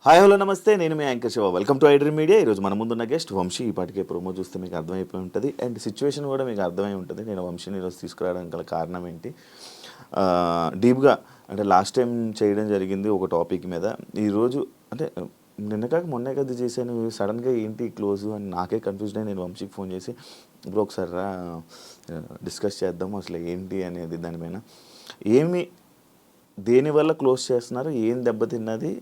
Hi hello నమస్తే, నేను మీ anchor Shiva. Welcome to iDream media. ఈరోజు మన ముందున్న గెస్ట్ వంశీ. ఈ పాటికే ప్రోమో చూస్తే మీకు అర్థమైపోయి ఉంటుంది అండ్ సిచ్యువేషన్ కూడా మీకు అర్థమై ఉంటుంది. నేను వంశీని ఈరోజు తీసుకురావడానికి గల కారణం ఏంటి, డీప్గా అంటే లాస్ట్ టైం చేయడం జరిగింది ఒక టాపిక్ మీద. ఈరోజు అంటే నిన్న కాక మొన్నే కదా చేశాను, సడన్గా ఏంటి క్లోజ్ అని నాకే కన్ఫ్యూజన్ అయ్యి నేను వంశీకి ఫోన్ చేసి ఇప్పుడు ఒకసారి రా డిస్కస్ చేద్దాము అసలు ఏంటి అనేది దానిపైన. దేనివల్ల క్లోజ్ చేస్తున్నారు, ఏం దెబ్బతిన్నది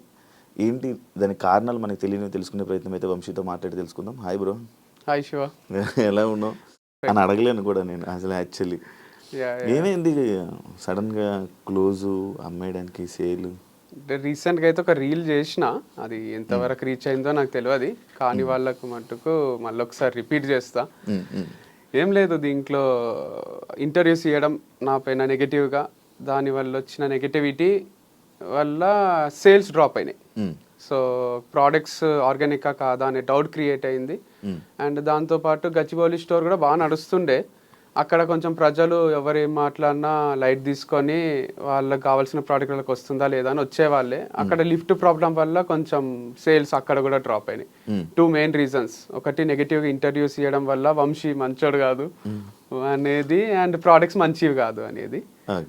ఏంటి, దాని కారణాలు మనకు తెలియని తెలుసుకునే ప్రయత్నం అయితే వంశీతో మాట్లాడి తెలుసుకుందాం. Hi bro. హాయ్ శివ. ఎలా ఉన్నావు అని అడగలేను కూడా నేను అసలు. యాక్చువల్లీ ఏమైంది సడన్గా క్లోజు అమ్మేయడానికి సేల్? అంటే రీసెంట్గా అయితే ఒక రీల్ చేసిన, అది ఎంతవరకు రీచ్ అయిందో నాకు తెలియదు. కానీ వాళ్ళకు మట్టుకు మళ్ళీ ఒకసారి రిపీట్ చేస్తా. ఏం లేదు, దీంట్లో ఇంటర్వ్యూస్ ఇవ్వడం నా పైన నెగటివ్గా, దానివల్ల వచ్చిన నెగటివిటీ వల్ల సేల్స్ డ్రాప్ అయినాయి. సో ప్రోడక్ట్స్ ఆర్గానికా కాదా అనే డౌట్ క్రియేట్ అయింది. అండ్ దాంతోపాటు గచ్చిబౌలి స్టోర్ కూడా బాగా నడుస్తుండే. అక్కడ కొంచెం ప్రజలు ఎవరేం మాట్లాడినా లైట్ తీసుకొని వాళ్ళకి కావాల్సిన ప్రోడక్ట్ వాళ్ళకి వస్తుందా లేదా అని వచ్చేవాళ్ళే. అక్కడ లిఫ్ట్ ప్రాబ్లం వల్ల కొంచెం సేల్స్ అక్కడ కూడా డ్రాప్ అయినాయి. 2 మెయిన్ రీజన్స్. ఒకటి నెగటివ్గా ఇంటర్వ్యూస్ ఇవ్వడం వల్ల వంశీ మంచోడు కాదు అనేది, అండ్ ప్రోడక్ట్స్ మంచివి కాదు అనేది.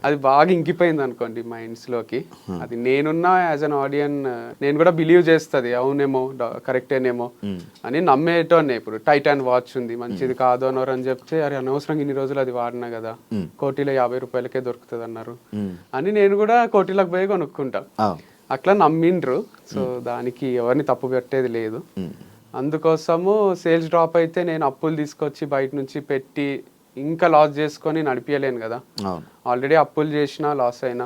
అది బాగా ఇంకిపోయింది అనుకోండి మైండ్స్లోకి. అది నేనున్నా యాజ్ అన్ ఆడియన్ నేను కూడా బిలీవ్ చేస్తుంది, అవునేమో కరెక్టేనేమో అని నమ్మేటోనే. ఇప్పుడు టైటాన్ వాచ్ ఉంది, మంచిది కాదు అన్నారు అని చెప్తే, అరే అనవసరంగా ఇన్ని రోజులు అది వాడినా కదా, కోటిలో 50 రూపాయలకే దొరుకుతుంది అన్నారు అని నేను కూడా కోటిలకు పోయి కొనుక్కుంటా. అట్లా నమ్మిండ్రు. సో దానికి ఎవరిని తప్పు పెట్టేది లేదు. అందుకోసము సేల్స్ డ్రాప్ అయితే నేను అప్పులు తీసుకొచ్చి బయట నుంచి పెట్టి ఇంకా లాస్ చేసుకొని నడిపించలేను కదా. ఆల్రెడీ అప్పులు చేసినా లాస్ అయినా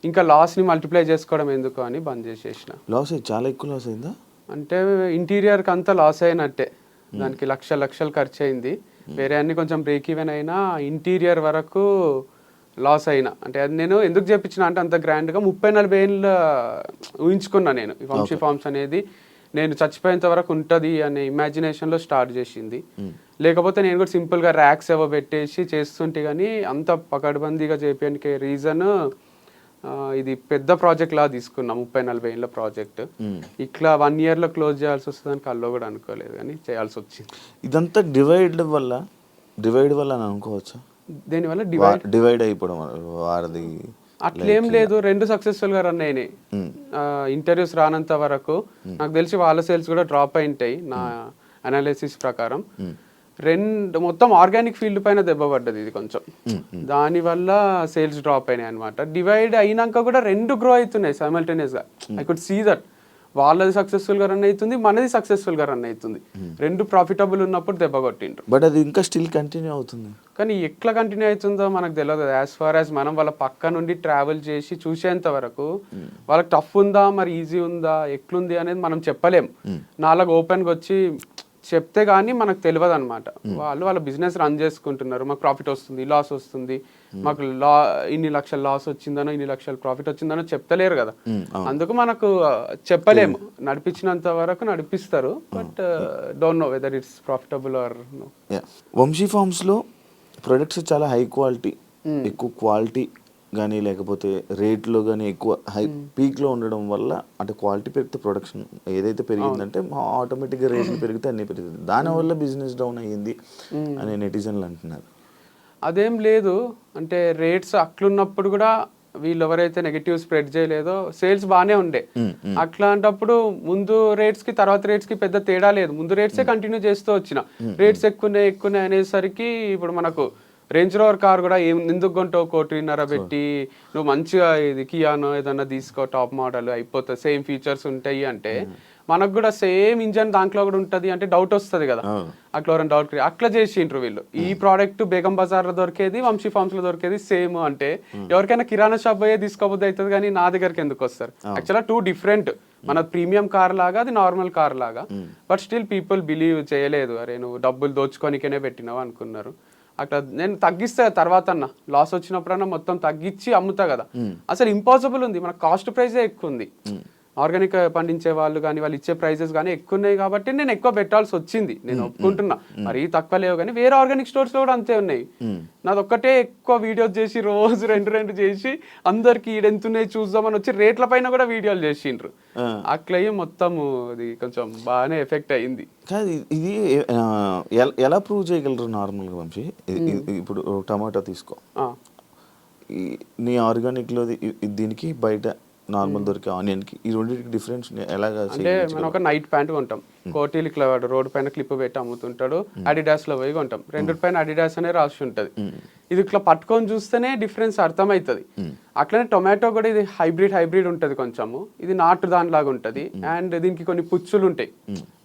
ఇంకా లాస్ ని మల్టిప్లై చేసుకోవడం ఎందుకు అని బంద్ చేసేసిన. లాస్ చాలా ఎక్కువ లాస్ అయిందా? అంటే ఇంటీరియర్ కి అంతా లాస్ అయినట్టే, దానికి లక్షలు ఖర్చు అయింది. వేరే అన్ని కొంచెం బ్రేక్ ఈవెన్ అయినా ఇంటీరియర్ వరకు లాస్ అయినా. అంటే అది నేను ఎందుకు చెప్పించిన అంటే అంత గ్రాండ్గా 30-40 ఏళ్ళు ఊహించుకున్నా నేను. ఈ వంశీ ఫార్మ్స్ అనేది నేను చచ్చిపోయేంత వరకు ఉంటుంది అనే ఇమాజినేషన్లో స్టార్ట్ చేసింది. లేకపోతే నేను కూడా సింపుల్గా ర్యాక్స్ ఏవో పెట్టేసి చేస్తుంటే, కానీ అంత పకడ్బందీగా చేయడానికి రీజన్ ఇది పెద్ద ప్రాజెక్ట్ లా తీసుకున్నా, 30-40 ఏళ్ళ ప్రాజెక్ట్. ఇట్లా 1 yearలో క్లోజ్ చేయాల్సి వస్తుందని కల్లో కూడా అనుకోలేదు, కానీ చేయాల్సి వచ్చింది. ఇదంతా డివైడ్ వల్ల అని అనుకోవచ్చా? దేనివల్ల డివైడ్ అయిపోవడం వారిది అట్లేం లేదు. 2 సక్సెస్ఫుల్ గా రన్ అయినాయి. ఇంటర్వ్యూస్ రానంత వరకు నాకు తెలిసి వాళ్ళ సేల్స్ కూడా డ్రాప్ అయింటాయి నా అనాలిసిస్ ప్రకారం. మొత్తం ఆర్గానిక్ ఫీల్డ్ పైన దెబ్బ పడ్డది ఇది కొంచెం, దానివల్ల సేల్స్ డ్రాప్ అయినాయి అనమాట. డివైడ్ అయినాక కూడా 2 గ్రో అవుతున్నాయి సైమల్టేనియస్ గా. ఐ కుడ్ సీ దట్ వాళ్ళది సక్సెస్ఫుల్ గా రన్ అవుతుంది, మనది సక్సెస్ఫుల్ గా రన్ అవుతుంది. 2 ప్రాఫిటబుల్ ఉన్నప్పుడు దెబ్బ కొట్టిండ్రు. బట్ అది ఇంకా స్టిల్ కంటిన్యూ అవుతుంది. కానీ ఎట్లా కంటిన్యూ అవుతుందో మనకు తెలియదు. యాజ్ ఫార్ యాజ్ మనం వాళ్ళ పక్క నుండి ట్రావెల్ చేసి చూసేంత వరకు వాళ్ళకి టఫ్ ఉందా మరి ఈజీ ఉందా ఎట్లుంది అనేది మనం చెప్పలేం. నాలుగు ఓపెన్గా వచ్చి చెప్తే కానీ మనకు తెలియదు అనమాట. వాళ్ళ బిజినెస్ రన్ చేసుకుంటున్నారు, మాకు ప్రాఫిట్ వస్తుంది, లాస్ వస్తుంది, మాకు ఇన్ని లక్షల లాస్ వచ్చిందనో ఇన్ని లక్షల ప్రాఫిట్ వచ్చిందనో చెప్తలేరు కదా. అందుకు మనకు చెప్పలేము. నడిపించినంత వరకు నడిపిస్తారు, but don't know whether it's profitable or no. Vamshi ఫార్మ్స్లో ప్రొడక్ట్స్ చాలా హై క్వాలిటీ, ఎక్కువ క్వాలిటీ కానీ లేకపోతే రేట్లో కానీ ఎక్కువ హై పీక్లో ఉండడం వల్ల, అంటే క్వాలిటీ పెరిగితే ప్రొడక్షన్ ఏదైతే పెరిగిందంటే ఆటోమేటిక్గా రేట్లు పెరిగితే అన్నీ పెరుగుతుంది. దానివల్ల బిజినెస్ డౌన్ అయ్యింది అని నెటిజన్లు అంటున్నారు. అదేం లేదు. అంటే రేట్స్ అట్లున్నప్పుడు కూడా వీళ్ళు ఎవరైతే నెగటివ్ స్ప్రెడ్ చేయలేదో సేల్స్ బాగానే ఉండే. అట్లాంటప్పుడు ముందు రేట్స్ కి తర్వాత రేట్స్ కి పెద్ద తేడా లేదు, ముందు రేట్సే కంటిన్యూ చేస్తూ వచ్చిన. రేట్స్ ఎక్కువ అనేసరికి ఇప్పుడు మనకు రేంజ్ రోవర్ కార్ కూడా ఎందుకు కొంటావు, 1.5 కోటి పెట్టి నువ్వు మంచిగా ఇది కియానో ఏదన్నా తీసుకో టాప్ మోడల్ అయిపోతుంది, సేమ్ ఫీచర్స్ ఉంటాయి అంటే మనకు కూడా సేమ్ ఇంజన్ దాంట్లో కూడా ఉంటుంది అంటే డౌట్ వస్తుంది కదా. అట్లా ఎవరైనా డౌట్ అట్లా చేసిండ్రు వీళ్ళు. ఈ ప్రోడక్ట్ బేగం బజార్లో దొరికేది వంశీ ఫార్మ్స్ లో దొరికేది సేమ్ అంటే ఎవరికైనా కిరాణా షాప్ పోయే తీసుకోబుద్ది అవుతుంది, కానీ నా దగ్గరికి ఎందుకు వస్తారు? యాక్చువల్గా 2 డిఫరెంట్. మన ప్రీమియం కార్ లాగా, అది నార్మల్ కార్ లాగా. బట్ స్టిల్ పీపుల్ బిలీవ్ చేయలేదు, అరే నువ్వు డబ్బులు దోచుకోనికనే పెట్టినావు అనుకున్నారు. అట్లా నేను తగ్గిస్తా తర్వాత అన్న, లాస్ వచ్చినప్పుడన్నా మొత్తం తగ్గించి అమ్ముతా కదా. అసలు ఇంపాసిబుల్ ఉంది, మన కాస్ట్ ప్రైజే ఎక్కువ ఉంది. ఆర్గానిక్ పండించే వాళ్ళు కానీ వాళ్ళు ఇచ్చే ప్రైజెస్ కానీ ఎక్కువ ఉన్నాయి కాబట్టి నేను ఎక్కువ పెట్టాల్సి వచ్చింది. నేను ఒప్పుకుంటున్నా, మరీ తక్కువ లేవు కానీ వేరే ఆర్గానిక్ స్టోర్స్ లో కూడా అంతే ఉన్నాయి. నాది ఒక్కటే ఎక్కువ వీడియోస్ చేసి రోజు రెండు చేసి అందరికి ఈడెంతున్నాయి చూద్దామని వచ్చి రేట్ల పైన కూడా వీడియోలు చేసిండ్రు. అట్లా మొత్తం అది కొంచెం బాగానే ఎఫెక్ట్ అయింది. కాదు ఇది ఎలా ప్రూవ్ చేయగలరు నార్మల్గా వంశీ? ఇప్పుడు టమాటో తీసుకో, నీ ఆర్గానిక్లో దీనికి బయట నార్మల్ దొరికే ఆనియన్కి ఈ రెండింటికి డిఫరెన్స్ ఎలాగా? అంటే మనం ఒక నైట్ ప్యాంట్ కొంటాం, కోటీలు ఇట్లా రోడ్డు పైన క్లిప్ పెట్టి అమ్ముతుంటాడు, అడిడాస్ లో పోయి కొంటాం, రెండు పైన అడిడాస్ అనే రాసి ఉంటది. ఇది ఇట్లా పట్టుకొని చూస్తేనే డిఫరెన్స్ అర్థమవుతుంది. అట్లనే టొమాటో కూడా ఇది హైబ్రిడ్ ఉంటది కొంచెము, ఇది నాటు దానిలాగా ఉంటది. అండ్ దీనికి కొన్ని పుచ్చులు ఉంటాయి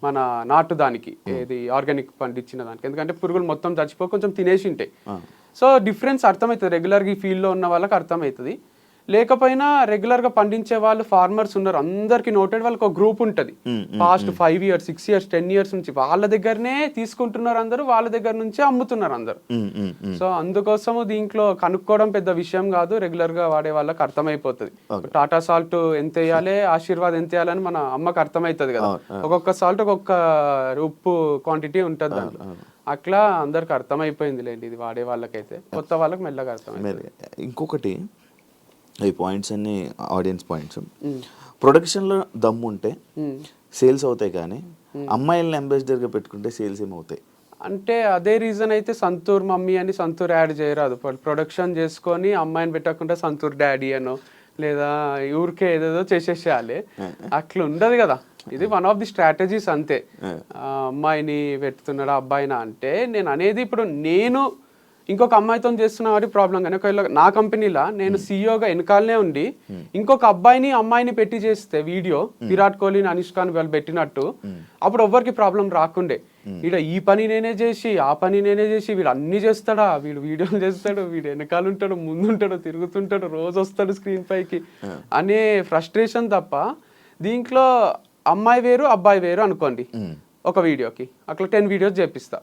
మన నాటు దానికి, ఇది ఆర్గానిక్ పండించిన దానికి, ఎందుకంటే పురుగులు మొత్తం చచ్చిపో కొంచెం తినేసి ఉంటాయి. సో డిఫరెన్స్ అర్థమవుతుంది, రెగ్యులర్గా ఈ ఫీల్డ్లో ఉన్న వాళ్ళకి అర్థమవుతుంది. లేకపోయినా రెగ్యులర్ గా పండించే వాళ్ళు ఫార్మర్స్ ఉన్నారు, అందరికి నోటెడ్ వాళ్ళకి ఒక గ్రూప్ ఉంటుంది. పాస్ట్ 5 years 6 years 10 years నుంచి వాళ్ళ దగ్గరనే తీసుకుంటున్నారు అందరూ, వాళ్ళ దగ్గర నుంచే అమ్ముతున్నారు అందరు. సో అందుకోసము దీంట్లో కనుక్కోవడం పెద్ద విషయం కాదు, రెగ్యులర్ గా వాడే వాళ్ళకి అర్థమైపోతుంది. టాటా సాల్ట్ ఎంత వేయాలి, ఆశీర్వాద్ ఎంత వేయాలని మన అమ్మకి అర్థమవుతుంది కదా, ఒక్కొక్క సాల్ట్ ఒక్కొక్క ఉప్పు క్వాంటిటీ ఉంటుంది దాంట్లో. అట్లా అందరికి అర్థమైపోయింది లేండి, ఇది వాడే వాళ్ళకైతే. కొత్త వాళ్ళకి మెల్లగా అర్థమైంది. ఇంకొకటి, ఈ పాయింట్స్ అన్ని ఆడియన్స్ పాయింట్స్, ప్రొడక్షన్లో దమ్ము ఉంటే సేల్స్ అవుతాయి, కానీ అమ్మాయిలని అంబాసిడర్గా పెట్టుకుంటే సేల్స్ ఏమవుతాయి? అంటే అదే రీజన్ అయితే సంతూర్ మమ్మీ అని సంతూర్ యాడ్ చేయరాదు. ప్రొడక్షన్ చేసుకొని అమ్మాయిని పెట్టకుండా సంతూర్ డాడీ అనో లేదా ఊరికే ఏదేదో చేసేసేయాలి, అట్లా ఉండదు కదా. ఇది వన్ ఆఫ్ ది స్ట్రాటజీస్ అంతే. అమ్మాయిని పెడుతున్నాడు అబ్బాయినా అంటే నేను అనేది, ఇప్పుడు నేను ఇంకొక అమ్మాయితో చేస్తున్నా కాబట్టి ప్రాబ్లం. కానీ ఒకవేళ నా కంపెనీలో నేను సీఈఓగా వెనకాలనే ఉండి ఇంకొక అబ్బాయిని అమ్మాయిని పెట్టి చేస్తే వీడియో, విరాట్ కోహ్లీని అనుష్కాని వాళ్ళు పెట్టినట్టు, అప్పుడు ఎవ్వరికి ప్రాబ్లం రాకుండే. వీడు ఈ పని నేనే చేసి ఆ పని నేనే చేసి, వీడు అన్ని చేస్తాడా, వీడు వీడియోలు చేస్తాడు, వీడు వెనకాల ఉంటాడు, ముందుంటాడు, తిరుగుతుంటాడు, రోజు వస్తాడు స్క్రీన్ పైకి అనే ఫ్రస్ట్రేషన్ తప్ప. దీంట్లో అమ్మాయి వేరు అబ్బాయి వేరు అనుకోండి, ఒక వీడియోకి అట్లా 10 వీడియోస్ చేపిస్తా,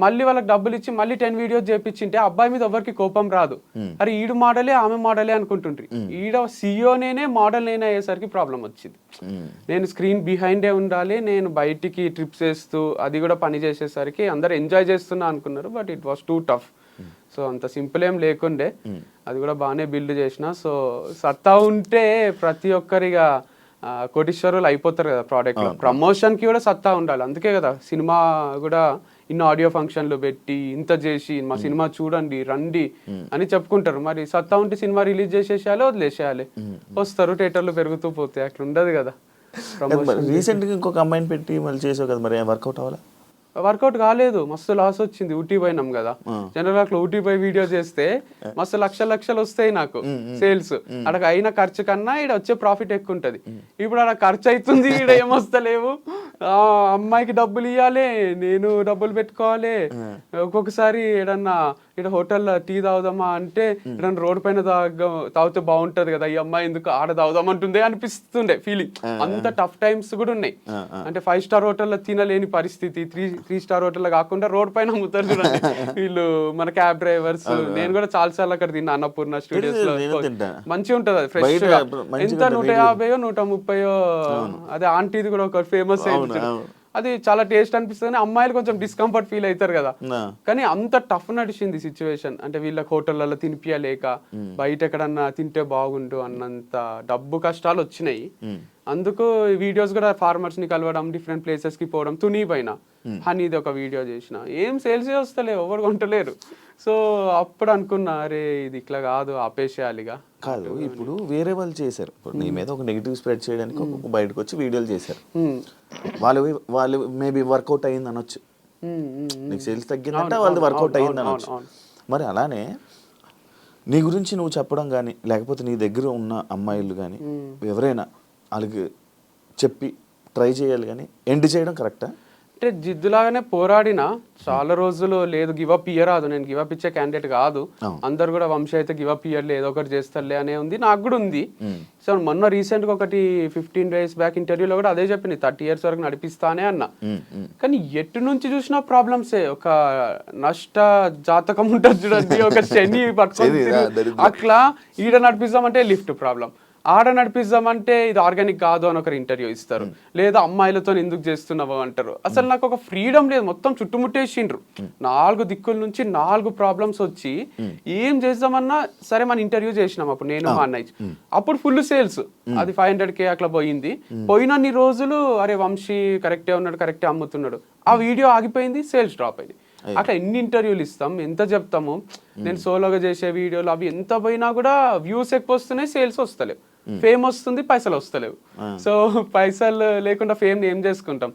మళ్ళీ వాళ్ళకి డబ్బులు ఇచ్చి మళ్ళీ 10 వీడియోస్ చేపించింటే అబ్బాయి మీద ఎవరికి కోపం రాదు. అరే ఈడు మోడలే ఆమె మోడలే అనుకుంటుండ్రి, ఈడ సీఈఓ నేనే మోడల్ నేనే అయ్యేసరికి ప్రాబ్లం వచ్చింది. నేను స్క్రీన్ బిహైండే ఉండాలి, నేను బయటికి ట్రిప్స్ వేస్తూ అది కూడా పని చేసేసరికి అందరు ఎంజాయ్ చేస్తున్నా అనుకున్నారు, but it was two tough. So అంత సింపుల్ ఏం లేకుండే, అది కూడా బాగానే బిల్డ్ చేసిన. సో సత్తా ఉంటే ప్రతి ఒక్కరిగా కోటీశ్వరులు అయిపోతారు కదా ప్రోడక్ట్ లో. ప్రమోషన్ కి కూడా సత్తా ఉండాలి, అందుకే కదా సినిమా కూడా ఇన్ని ఆడియో ఫంక్షన్లు పెట్టి ఇంత చేసి మా సినిమా చూడండి రండి అని చెప్పుకుంటారు. మరి సత్తా ఉంటే సినిమా రిలీజ్ చేసేసేయాలి, వదిలేసేయాలి, వస్తారు, థియేటర్లు పెరుగుతూ పోతాయి, అట్లా ఉండదు కదా. రీసెంట్ గా ఇంకొక అమ్మాయిని పెట్టి మళ్ళీ చేసావు కదా, మరి వర్కౌట్ అవ్వాలి? వర్కౌట్ కాలేదు, మస్తు లాస్ వచ్చింది. ఊటీ పోయినాం కదా, జనరల్ అట్లా ఊటీ పోయి వీడియో చేస్తే మస్తు లక్షలు వస్తాయి నాకు సేల్స్. అక్కడ అయిన ఖర్చు కన్నా ఇక్కడ వచ్చే ప్రాఫిట్ ఎక్కువ ఉంటది. ఇప్పుడు అక్కడ ఖర్చు అవుతుంది, ఇక్కడ ఏమొస్తలేవు, అమ్మాయికి డబ్బులు ఇవ్వాలి, నేను డబ్బులు పెట్టుకోవాలి. ఒక్కొక్కసారి ఏడన్నా ఇక్కడ హోటల్లో టీ తాగుదామా అంటే ఏదన్నా రోడ్డు పైన తాగితే బాగుంటది కదా, ఈ అమ్మాయి ఎందుకు ఆడ తాగుదామంటుందే అనిపిస్తుండే ఫీలింగ్. అంత టఫ్ టైమ్స్ కూడా ఉన్నాయి. అంటే 5 స్టార్ హోటల్లో తినలేని పరిస్థితి, 3 స్టార్ హోటల్లో కాకుండా రోడ్ పైన అమ్ముతారు చూడండి వీళ్ళు, మన క్యాబ్ డ్రైవర్స్. నేను కూడా చాలా సార్లు అక్కడ తిన్నా, అన్నపూర్ణ స్టూడియోస్ లో. మంచిగా ఉంటది అది, ఫ్రెష్ గా. ఎంత 150 130, అదే ఆంటీది కూడా ఒక ఫేమస్ అయింది, అది చాలా టేస్ట్ అనిపిస్తుంది. అమ్మాయిలు కొంచెం డిస్కంఫర్ట్ ఫీల్ అవుతారు కదా, కానీ అంత టఫ్ నడిచింది సిచ్యువేషన్. అంటే వీళ్ళకి హోటళ్లలో తినిపియలేక, బయట ఎక్కడన్నా తింటే బాగుండు అన్నంత డబ్బు కష్టాలు వచ్చినాయి. అందుకు వీడియోస్ కూడా ఫార్మర్స్ ని కలవడం, డిఫరెంట్ ప్లేసెస్ కి పోవడం. తుని పైన హనీది ఒక వీడియో చేసిన, ఏం సేల్స్ వస్తలేవు, ఎవరు కొంటలేరు. సో అప్పుడు అనుకున్నా, అరే ఇది ఇట్లా కాదు, ఆపేసేయాలిగా. కాదు, ఇప్పుడు వేరే వాళ్ళు చేశారు, ఇప్పుడు నీ మీద ఒక నెగిటివ్ స్ప్రెడ్ చేయడానికి ఒక బయటకు వచ్చి వీడియోలు చేశారు, వాళ్ళు మేబీ వర్కౌట్ అయ్యింది అనొచ్చు, నీకు సేల్స్ తగ్గిందంటే వాళ్ళది వర్కౌట్ అయ్యింది అనొచ్చు. మరి అలానే నీ గురించి నువ్వు చెప్పడం కానీ, లేకపోతే నీ దగ్గర ఉన్న అమ్మాయిలు కానీ ఎవరైనా వాళ్ళకి చెప్పి ట్రై చేయాలి, కానీ ఎండ్ చేయడం కరెక్టా? అంటే జిద్దులాగానే పోరాడినా చాలా రోజులు, లేదు గివప్ ఇయ్యరాదు, నేను గివప్ ఇచ్చే క్యాండిడేట్ కాదు, అందరు కూడా వంశీ అయితే గివప్ ఇయ్యర్లే, ఏదో ఒకటి చేస్తారులే అనే ఉంది, నాకు కూడా ఉంది. సో మొన్న రీసెంట్ గా ఒకటి 15 days బ్యాక్ ఇంటర్వ్యూలో కూడా అదే చెప్పింది, 30 years వరకు నడిపిస్తానే అన్న. కానీ ఎటు నుంచి చూసినా ప్రాబ్లమ్సే. ఒక నష్ట జాతకం ఉంటుంది చూడండి, ఒక శని పట్టుకొని అట్లా ఈడ నడిపిస్తామంటే లిఫ్ట్ ప్రాబ్లం, ఆడ నడిపిద్దామంటే ఇది ఆర్గానిక్ కాదు అని ఒకరు ఇంటర్వ్యూ ఇస్తారు, లేదా అమ్మాయిలతో ఎందుకు చేస్తున్నావు అంటారు. అసలు నాకు ఒక ఫ్రీడమ్ లేదు, మొత్తం చుట్టుముట్టేసిండ్రు. 4 దిక్కుల నుంచి 4 ప్రాబ్లమ్స్ వచ్చి ఏం చేద్దామన్నా సరే మన ఇంటర్వ్యూ చేసినాం అప్పుడు నేను మా అన్నయ్య. అప్పుడు ఫుల్ సేల్స్, అది 500K అట్లా పోయింది. పోయినన్ని రోజులు అరే వంశీ కరెక్టే ఉన్నాడు, కరెక్టే అమ్ముతున్నాడు, ఆ వీడియో ఆగిపోయింది, సేల్స్ డ్రాప్ అయింది. అట్లా ఎన్ని ఇంటర్వ్యూలు ఇస్తాం, ఎంత చెప్తాము. నేను సోలోగా చేసే వీడియోలు అవి ఎంత పోయినా కూడా వ్యూస్ ఎక్కువ వస్తున్నాయి, సేల్స్ వస్తలేవు. ఫేమ్ వస్తుంది, పైసలు వస్తలేవు. సో పైసలు లేకుండా ఫేమ్ ఏం చేసుకుంటాం.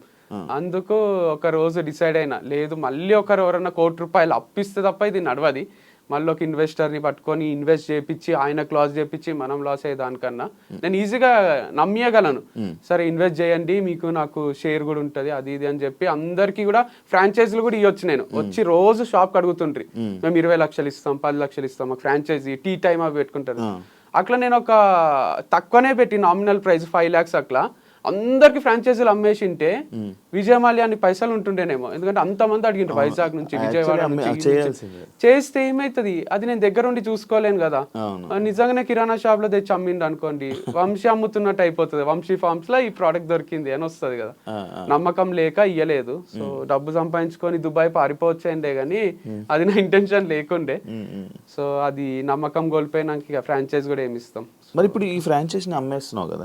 అందుకు ఒక రోజు డిసైడ్ అయినా, లేదు మళ్ళీ ఒకరు ఎవరన్నా ₹1 అప్పిస్తే తప్ప ఇది నడవది. మళ్ళీ ఒక ఇన్వెస్టర్ని పట్టుకొని ఇన్వెస్ట్ చేయించి ఆయనకు లాస్ చేయించి మనం లాస్ అయ్యే దానికన్నా నేను ఈజీగా నమ్మేయగలను. సరే ఇన్వెస్ట్ చేయండి, మీకు నాకు షేర్ కూడా ఉంటుంది, అది ఇది అని చెప్పి అందరికీ కూడా ఫ్రాంచైజీలు కూడా ఇవ్వచ్చు. నేను వచ్చి రోజు షాప్కి అడుగుతుండ్రి, మేము 20 లక్షలు ఇస్తాం, 10 లక్షలు ఇస్తాం, మాకు ఫ్రాంచైజీ టీ టైమ్ అవి పెట్టుకుంటారు. అట్లా నేను ఒక తక్కువనే పెట్టి నామినల్ ప్రైస్ 5 lakhs అట్లా అందరికి ఫ్రాంచైజీలు అమ్మేసింటే విజయమాల్య అని పైసలు ఉంటుండేనేమో. ఎందుకంటే అంతమంది అడిగిండ్రు వైజాగ్ నుంచి, విజయవాడ నుంచి. చేస్తే ఏమైతుంది, అది నేను దగ్గర ఉండి చూసుకోలేను కదా. నిజంగానే కిరాణా షాప్ లో తెచ్చి అమ్మిండు అనుకోండి, వంశీ అమ్ముతున్నట్టు అయిపోతుంది. వంశీ ఫార్మ్స్ లో ఈ ప్రోడక్ట్ దొరికింది అని వస్తుంది కదా. నమ్మకం లేక ఇయ్యలేదు. సో డబ్బు సంపాదించుకొని దుబాయ్ పారిపోవచ్చేండే కానీ అది నా ఇంటెన్షన్ లేకుండే. సో అది నమ్మకం కోల్పోయినాక ఇక ఫ్రాంచైజ్ కూడా ఏమి ఇస్తాం. మరి ఇప్పుడు ఈ ఫ్రాంచైజీని అమ్మేస్తున్నావు కదా,